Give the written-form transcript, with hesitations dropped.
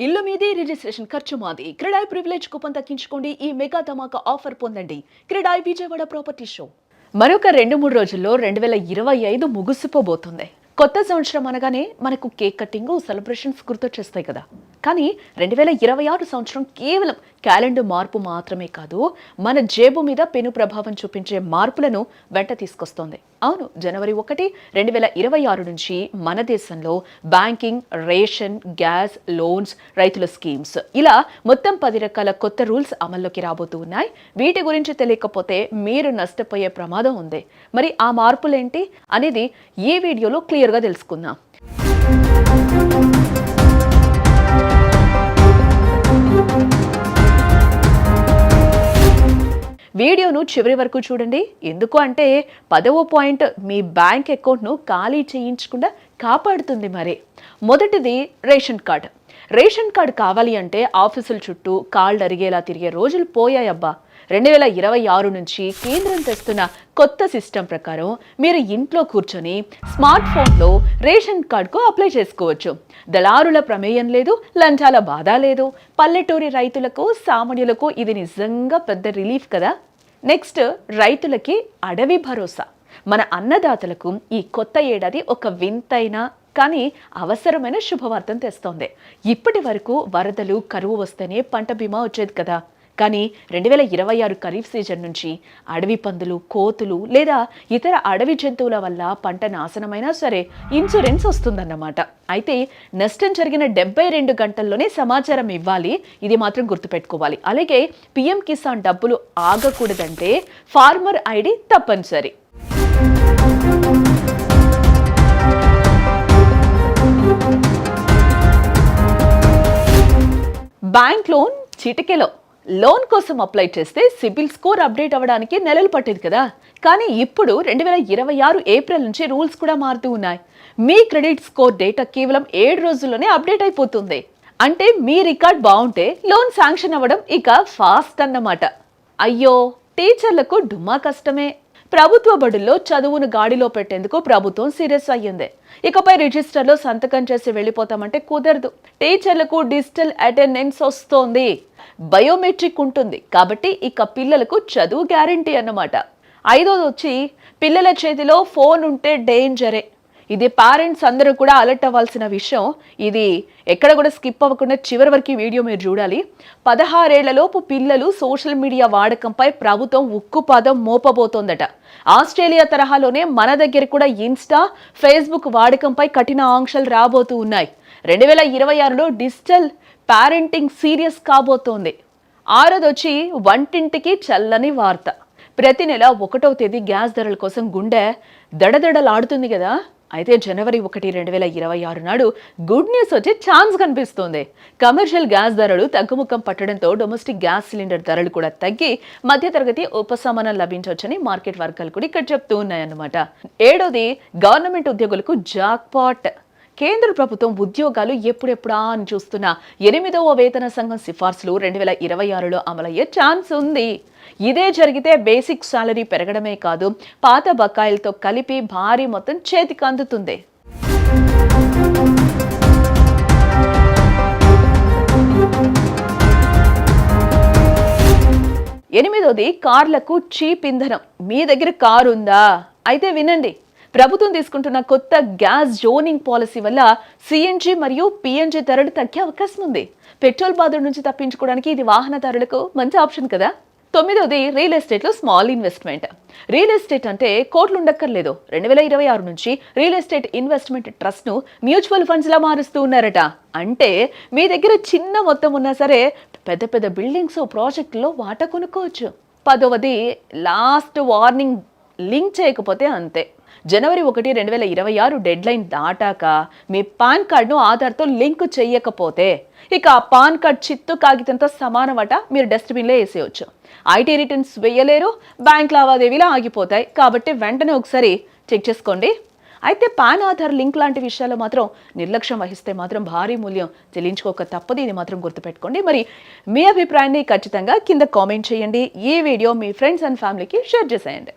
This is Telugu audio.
ఇల్లు మీది రిజిస్ట్రేషన్ ఖర్చు మాది. క్రెడాయ్ ప్రివిలేజ్ కూపన్ తగ్గించుకోండి. ఈ మెగా ధమాకా ఆఫర్ పొందండి. CREDAI Vijayawada property show. మరొక 2-3 రోజుల్లో 2025 ముగిసిపోబోతుంది. కొత్త సంవత్సరం అనగానే మనకు కేక్ కట్టింగ్, సెలబ్రేషన్స్ గుర్తొచ్చేస్తాయి కదా. కానీ 2026 సంవత్సరం కేవలం క్యాలెండర్ మార్పు మాత్రమే కాదు, మన జేబు మీద పెను ప్రభావం చూపించే మార్పులను వెంట తీసుకొస్తోంది. అవును, జనవరి 1, 2026 నుంచి మన దేశంలో బ్యాంకింగ్, రేషన్, గ్యాస్, లోన్స్, రైతుల స్కీమ్స్ ఇలా మొత్తం 10 రకాల కొత్త రూల్స్ అమల్లోకి రాబోతూ ఉన్నాయి. వీటి గురించి తెలియకపోతే మీరు నష్టపోయే ప్రమాదం ఉంది. మరి ఆ మార్పులేంటి అనేది ఈ వీడియోలో క్లియర్గా తెలుసుకుందాం. వీడియోను చివరి వరకు చూడండి. ఎందుకు అంటే 10వ పాయింట్ మీ బ్యాంక్ అకౌంట్ను ఖాళీ చేయించకుండా కాపాడుతుంది. మరి మొదటిది రేషన్ కార్డు. రేషన్ కార్డు కావాలి అంటే ఆఫీసుల చుట్టూ కాళ్ళు అరిగేలా తిరిగే రోజులు పోయాయబ్బా. 2026 నుంచి కేంద్రం తెస్తున్న కొత్త సిస్టమ్ ప్రకారం మీరు ఇంట్లో కూర్చొని స్మార్ట్ ఫోన్లో రేషన్ కార్డుకు అప్లై చేసుకోవచ్చు. దళారుల ప్రమేయం లేదు, లంచాల బాధ లేదు. పల్లెటూరి రైతులకు, సామాన్యులకు ఇది నిజంగా పెద్ద రిలీఫ్ కదా. నెక్స్ట్, రైతులకి అడవి భరోసా. మన అన్నదాతలకు ఈ కొత్త ఏడాది ఒక వింతైన కానీ అవసరమైన శుభవార్తను తెస్తోంది. ఇప్పటి వరకు వరదలు, కరువు వస్తేనే పంట బీమా వచ్చేది కదా. కానీ 2026 ఖరీఫ్ సీజన్ నుంచి అడవి పందులు, కోతులు లేదా ఇతర అడవి జంతువుల వల్ల పంట నాశనమైనా సరే ఇన్సూరెన్స్ వస్తుందన్నమాట. అయితే నష్టం జరిగిన 72 గంటల్లోనే సమాచారం ఇవ్వాలి. ఇది మాత్రం గుర్తుపెట్టుకోవాలి. అలాగే పిఎం కిసాన్ డబ్బులు ఆగకూడదంటే ఫార్మర్ ఐడి తప్పనిసరి. బ్యాంక్ లోన్ చిటికెలో. లోన్ కోసం అప్లై చేస్తే సిబిల్ స్కోర్ అప్డేట్ అవ్వడానికి నెలలు పట్టేది కదా. కానీ ఇప్పుడు 2026 ఏప్రిల్ నుంచి రూల్స్ కూడా మారుతూ ఉన్నాయి. మీ క్రెడిట్ స్కోర్ డేటా కేవలం 7 రోజుల్లోనే అప్డేట్ అయిపోతుంది. అంటే మీ రికార్డ్ బాగుంటే లోన్ శాంక్షన్ అవ్వడం ఇక ఫాస్ట్ అన్నమాట. అయ్యో, టీచర్లకు డుమ్మా కష్టమే. ప్రభుత్వ బడుల్లో చదువును గాడిలో పెట్టేందుకు ప్రభుత్వం సీరియస్ అయ్యింది. ఇకపై రిజిస్టర్లో సంతకం చేసి వెళ్ళిపోతామంటే కుదరదు. టీచర్లకు డిజిటల్ అటెండెన్స్ వస్తోంది, బయోమెట్రిక్ ఉంటుంది. కాబట్టి ఇక పిల్లలకు చదువు గ్యారంటీ అన్నమాట. 5వది వచ్చి పిల్లల చేతిలో ఫోన్ ఉంటే డేంజరే. ఇది పేరెంట్స్ అందరూ కూడా అలర్ట్ అవ్వాల్సిన విషయం. ఇది ఎక్కడ కూడా స్కిప్ అవ్వకుండా చివరి వరకు వీడియో మీరు చూడాలి. 16 ఏళ్లలోపు పిల్లలు సోషల్ మీడియా వాడకంపై ప్రభుత్వం ఉక్కుపాదం మోపబోతోందట. ఆస్ట్రేలియా తరహాలోనే మన దగ్గర కూడా ఇన్స్టా, ఫేస్బుక్ వాడకంపై కఠిన ఆంక్షలు రాబోతూ ఉన్నాయి. 2026లో డిజిటల్ పేరెంటింగ్ సీరియస్ కాబోతోంది. 6వది వచ్చి వంటింటికి చల్లని వార్త. ప్రతి నెల 1వ తేదీ గ్యాస్ ధరల కోసం గుండె దడదడలాడుతుంది కదా. అయితే జనవరి 1, 2026 నాడు గుడ్ న్యూస్ వచ్చే ఛాన్స్ కనిపిస్తోంది. కమర్షియల్ గ్యాస్ ధరలు తగ్గుముఖం పట్టడంతో డొమెస్టిక్ గ్యాస్ సిలిండర్ ధరలు కూడా తగ్గి మధ్యతరగతి ఉపశమనం లభించవచ్చని మార్కెట్ వర్గాలు కూడా ఇక్కడ చెప్తూ ఉన్నాయన్నమాట. 7వది గవర్నమెంట్ ఉద్యోగులకు జాక్పాట్. కేంద్ర ప్రభుత్వం ఉద్యోగాలు ఎప్పుడెప్పుడా అని చూస్తున్న 8వ వేతన సంఘం సిఫార్సులు 2026లో అమలయ్యే ఛాన్స్ ఉంది. ఇదే జరిగితే బేసిక్ సాలరీ పెరగడమే కాదు, పాత బకాయిలతో కలిపి భారీ మొత్తం చేతికి అందుతుంది. 8వది కార్లకు చీప్ ఇంధనం. మీ దగ్గర కారు ఉందా? అయితే వినండి. ప్రభుత్వం తీసుకుంటున్న కొత్త గ్యాస్ జోనింగ్ పాలసీ వల్ల సిఎన్జి మరియు పిఎన్జి ధరలు తగ్గే అవకాశం ఉంది. పెట్రోల్ బాధ నుంచి తప్పించుకోవడానికి ఇది వాహనదారులకు మంచి ఆప్షన్ కదా. 9వది రియల్ ఎస్టేట్లో స్మాల్ ఇన్వెస్ట్మెంట్. రియల్ ఎస్టేట్ అంటే కోట్లు ఉండక్కర్లేదు. 2026 నుంచి రియల్ ఎస్టేట్ ఇన్వెస్ట్మెంట్ ట్రస్ట్ ను మ్యూచువల్ ఫండ్స్ లా మారుస్తూ ఉన్నారట. అంటే మీ దగ్గర చిన్న మొత్తం ఉన్నా సరే పెద్ద పెద్ద బిల్డింగ్స్, ప్రాజెక్టులో వాటా కొనుక్కోవచ్చు. 10వది లాస్ట్ వార్నింగ్, లింక్ చేయకపోతే అంతే. జనవరి 1, 2026 డెడ్ లైన్ దాటాక మీ పాన్ కార్డును ఆధార్తో లింక్ చేయకపోతే ఇక ఆ పాన్ కార్డ్ చిత్తు కాగితంతో సమానమట. మీరు డస్ట్బిన్లో వేసేయచ్చు. ఐటీ రిటర్న్స్ వేయలేరు, బ్యాంక్ లావాదేవీలు ఆగిపోతాయి. కాబట్టి వెంటనే ఒకసారి చెక్ చేసుకోండి. అయితే పాన్, ఆధార్ లింక్ లాంటి విషయాల్లో మాత్రం నిర్లక్ష్యం వహిస్తే మాత్రం భారీ మూల్యం చెల్లించుకోక తప్పదు. ఇది మాత్రం గుర్తుపెట్టుకోండి. మరి మీ అభిప్రాయాన్ని ఖచ్చితంగా కింద కామెంట్ చేయండి. ఈ వీడియో మీ ఫ్రెండ్స్ అండ్ ఫ్యామిలీకి షేర్ చేసేయండి.